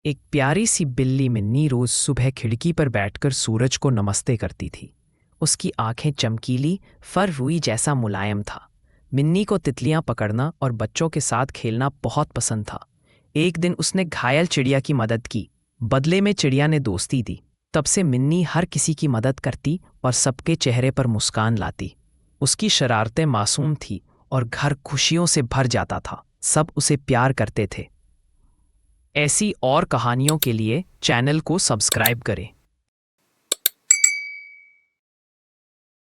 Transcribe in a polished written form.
एक प्यारी सी बिल्ली मिन्नी रोज सुबह खिड़की पर बैठकर सूरज को नमस्ते करती थी। उसकी आंखें चमकीली, फर रुई जैसा मुलायम था। मिन्नी को तितलियां पकड़ना और बच्चों के साथ खेलना बहुत पसंद था। एक दिन उसने घायल चिड़िया की मदद की। बदले में चिड़िया ने दोस्ती दी। तब से मिन्नी हर किसी की मदद करती और सबके चेहरे पर मुस्कान लाती। उसकी शरारतें मासूम थी और घर खुशियों से भर जाता था। सब उसे प्यार करते थे। ऐसी और कहानियों के लिए चैनल को सब्सक्राइब करें।